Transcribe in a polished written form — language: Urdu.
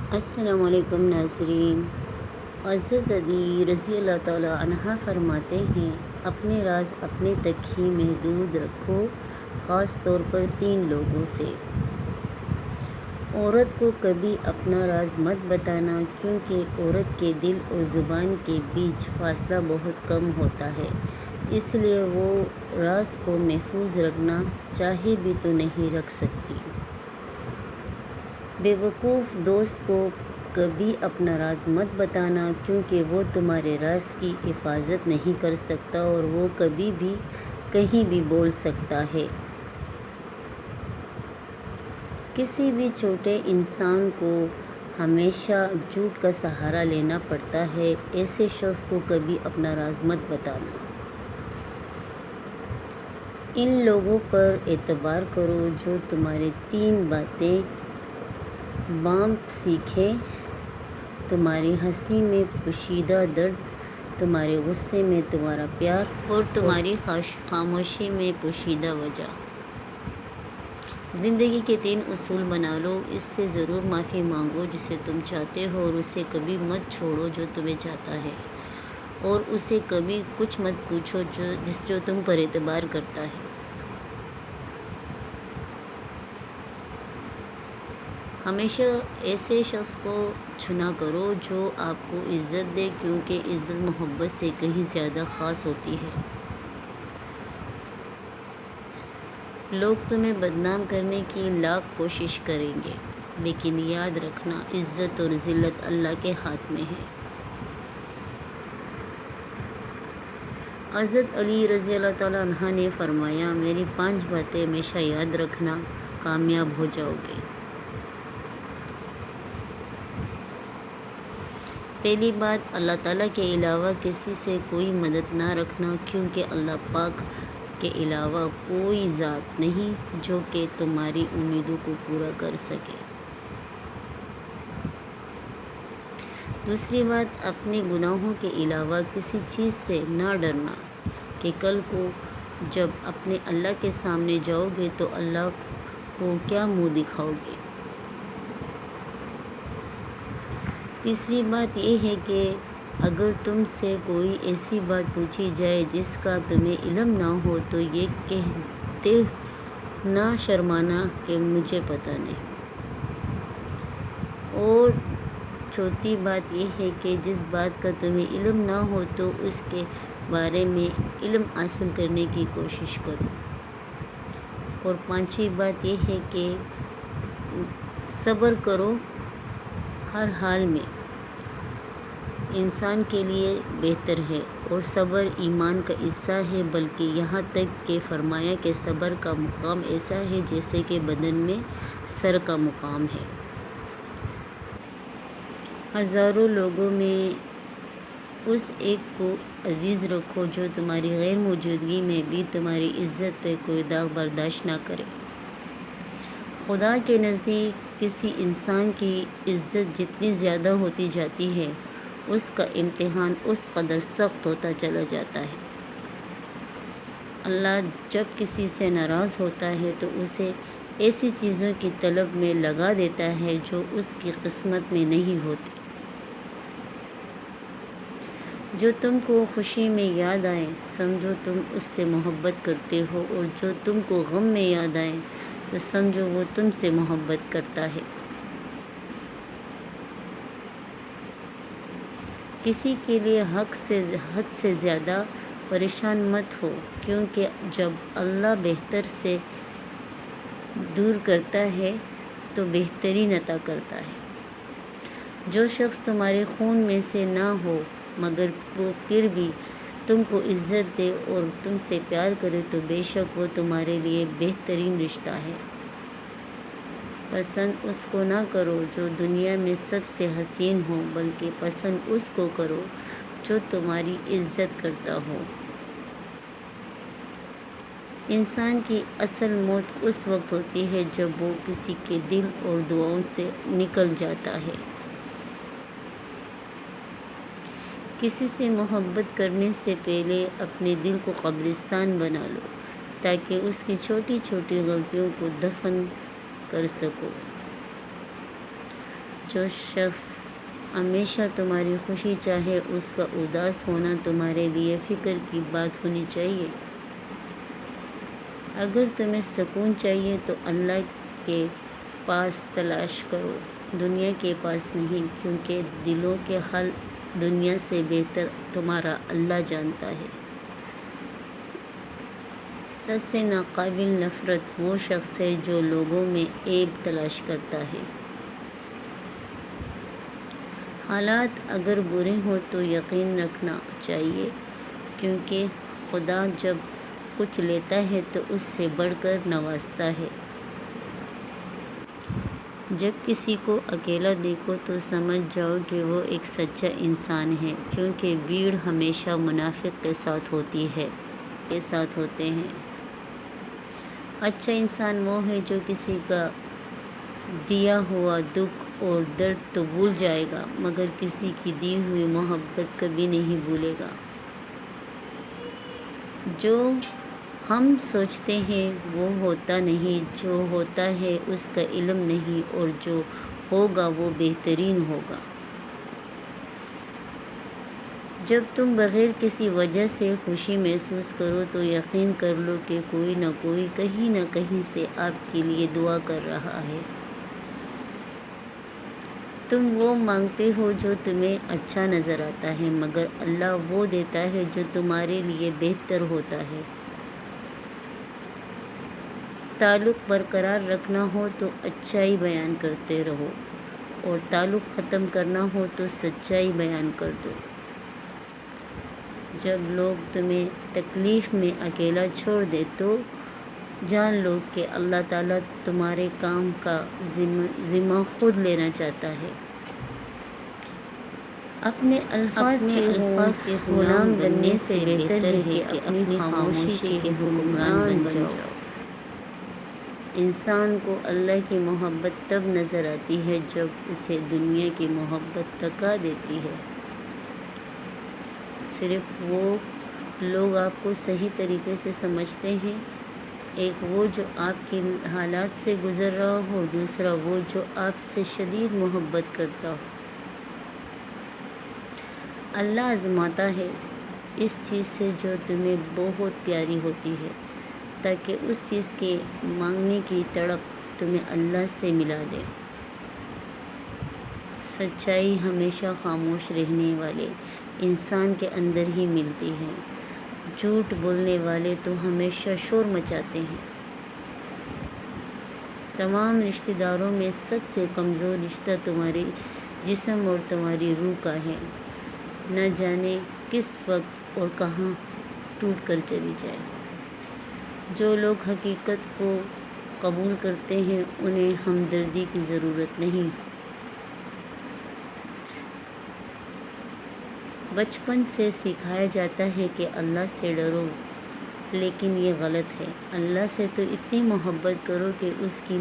السلام علیکم ناظرین۔ حضرت علی رضی اللہ تعالی عنہ فرماتے ہیں، اپنے راز اپنے تک ہی محدود رکھو، خاص طور پر 3 لوگوں سے۔ عورت کو کبھی اپنا راز مت بتانا، کیونکہ عورت کے دل اور زبان کے بیچ فاصلہ بہت کم ہوتا ہے، اس لیے وہ راز کو محفوظ رکھنا چاہے بھی تو نہیں رکھ سکتی۔ بے وقوف دوست کو کبھی اپنا راز مت بتانا، کیونکہ وہ تمہارے راز کی حفاظت نہیں کر سکتا اور وہ کبھی بھی کہیں بھی بول سکتا ہے۔ کسی بھی چھوٹے انسان کو ہمیشہ جھوٹ کا سہارا لینا پڑتا ہے، ایسے شخص کو کبھی اپنا راز مت بتانا۔ ان لوگوں پر اعتبار کرو جو تمہارے 3 باتیں بانپ سیکھیں، تمہاری ہنسی میں پوشیدہ درد، تمہارے غصے میں تمہارا پیار اور تمہاری خاموشی میں پوشیدہ وجہ۔ زندگی کے 3 اصول بنا لو، اس سے ضرور معافی مانگو جسے تم چاہتے ہو، اور اسے کبھی مت چھوڑو جو تمہیں چاہتا ہے، اور اسے کبھی کچھ مت پوچھو جو تم پر اعتبار کرتا ہے۔ ہمیشہ ایسے شخص کو چنا کرو جو آپ کو عزت دے، کیونکہ عزت محبت سے کہیں زیادہ خاص ہوتی ہے۔ لوگ تمہیں بدنام کرنے کی لاکھ کوشش کریں گے، لیکن یاد رکھنا، عزت اور ذلت اللہ کے ہاتھ میں ہے۔ حضرت علی رضی اللہ تعالی عنہ نے فرمایا، میری 5 باتیں ہمیشہ یاد رکھنا، کامیاب ہو جاؤ گے۔ پہلی بات، اللہ تعالیٰ کے علاوہ کسی سے کوئی مدد نہ رکھنا، کیونکہ اللہ پاک کے علاوہ کوئی ذات نہیں جو کہ تمہاری امیدوں کو پورا کر سکے۔ دوسری بات، اپنے گناہوں کے علاوہ کسی چیز سے نہ ڈرنا کہ کل کو جب اپنے اللہ کے سامنے جاؤ گے تو اللہ کو کیا منہ دکھاؤ گے۔ تیسری بات یہ ہے کہ اگر تم سے کوئی ایسی بات پوچھی جائے جس کا تمہیں علم نہ ہو تو یہ کہتے نہ شرمانا کہ مجھے پتہ نہیں۔ اور چوتھی بات یہ ہے کہ جس بات کا تمہیں علم نہ ہو تو اس کے بارے میں علم حاصل کرنے کی کوشش کرو۔ اور 5ویں بات یہ ہے کہ صبر کرو، ہر حال میں انسان کے لیے بہتر ہے، اور صبر ایمان کا حصہ ہے، بلکہ یہاں تک کہ فرمایا کہ صبر کا مقام ایسا ہے جیسے کہ بدن میں سر کا مقام ہے۔ ہزاروں لوگوں میں اس ایک کو عزیز رکھو جو تمہاری غیر موجودگی میں بھی تمہاری عزت پر کوئی داغ برداشت نہ کرے۔ خدا کے نزدیک کسی انسان کی عزت جتنی زیادہ ہوتی جاتی ہے، اس کا امتحان اس قدر سخت ہوتا چلا جاتا ہے۔ اللہ جب کسی سے ناراض ہوتا ہے تو اسے ایسی چیزوں کی طلب میں لگا دیتا ہے جو اس کی قسمت میں نہیں ہوتی۔ جو تم کو خوشی میں یاد آئے سمجھو تم اس سے محبت کرتے ہو، اور جو تم کو غم میں یاد آئے تو سمجھو وہ تم سے محبت کرتا ہے۔ کسی کے لیے حد سے زیادہ پریشان مت ہو، کیونکہ جب اللہ بہتر سے دور کرتا ہے تو بہترین عطا کرتا ہے۔ جو شخص تمہارے خون میں سے نہ ہو مگر وہ پھر بھی تم کو عزت دے اور تم سے پیار کرے تو بے شک وہ تمہارے لیے بہترین رشتہ ہے۔ پسند اس کو نہ کرو جو دنیا میں سب سے حسین ہو، بلکہ پسند اس کو کرو جو تمہاری عزت کرتا ہو۔ انسان کی اصل موت اس وقت ہوتی ہے جب وہ کسی کے دل اور دعاؤں سے نکل جاتا ہے۔ کسی سے محبت کرنے سے پہلے اپنے دل کو قبرستان بنا لو تاکہ اس کی چھوٹی چھوٹی غلطیوں کو دفن کر سکو۔ جو شخص ہمیشہ تمہاری خوشی چاہے اس کا اداس ہونا تمہارے لیے فکر کی بات ہونی چاہیے۔ اگر تمہیں سکون چاہیے تو اللہ کے پاس تلاش کرو، دنیا کے پاس نہیں، کیونکہ دلوں کے حال دنیا سے بہتر تمہارا اللہ جانتا ہے۔ سب سے ناقابل نفرت وہ شخص ہے جو لوگوں میں عیب تلاش کرتا ہے۔ حالات اگر برے ہوں تو یقین رکھنا چاہیے، کیونکہ خدا جب کچھ لیتا ہے تو اس سے بڑھ کر نوازتا ہے۔ جب کسی کو اکیلا دیکھو تو سمجھ جاؤ کہ وہ ایک سچا انسان ہے، کیونکہ بھیڑ ہمیشہ منافق کے ساتھ ہوتے ہیں۔ اچھا انسان وہ ہے جو کسی کا دیا ہوا دکھ اور درد تو بھول جائے گا، مگر کسی کی دی ہوئی محبت کبھی نہیں بھولے گا۔ جو ہم سوچتے ہیں وہ ہوتا نہیں، جو ہوتا ہے اس کا علم نہیں، اور جو ہوگا وہ بہترین ہوگا۔ جب تم بغیر کسی وجہ سے خوشی محسوس کرو تو یقین کر لو کہ کوئی نہ کوئی کہیں نہ کہیں سے آپ کے لیے دعا کر رہا ہے۔ تم وہ مانگتے ہو جو تمہیں اچھا نظر آتا ہے، مگر اللہ وہ دیتا ہے جو تمہارے لیے بہتر ہوتا ہے۔ تعلق برقرار رکھنا ہو تو اچھائی بیان کرتے رہو، اور تعلق ختم کرنا ہو تو سچائی بیان کر دو۔ جب لوگ تمہیں تکلیف میں اکیلا چھوڑ دے تو جان لو کہ اللہ تعالیٰ تمہارے کام کا ذمہ خود لینا چاہتا ہے۔ اپنے الفاظ کے غلام بننے سے بہتر ہے کہ اپنی خاموشی کے حکمران بن جاؤ۔ انسان کو اللہ کی محبت تب نظر آتی ہے جب اسے دنیا کی محبت تکا دیتی ہے۔ صرف وہ لوگ آپ کو صحیح طریقے سے سمجھتے ہیں، ایک وہ جو آپ کے حالات سے گزر رہا ہو، اور دوسرا وہ جو آپ سے شدید محبت کرتا ہو۔ اللہ آزماتا ہے اس چیز سے جو تمہیں بہت پیاری ہوتی ہے، تاکہ اس چیز کے مانگنے کی تڑپ تمہیں اللہ سے ملا دے۔ سچائی ہمیشہ خاموش رہنے والے انسان کے اندر ہی ملتی ہے، جھوٹ بولنے والے تو ہمیشہ شور مچاتے ہیں۔ تمام رشتہ داروں میں سب سے کمزور رشتہ تمہارے جسم اور تمہاری روح کا ہے، نہ جانے کس وقت اور کہاں ٹوٹ کر چلی جائے۔ جو لوگ حقیقت کو قبول کرتے ہیں انہیں ہمدردی کی ضرورت نہیں۔ بچپن سے سکھایا جاتا ہے کہ اللہ سے ڈرو، لیکن یہ غلط ہے۔ اللہ سے تو اتنی محبت کرو کہ اس کی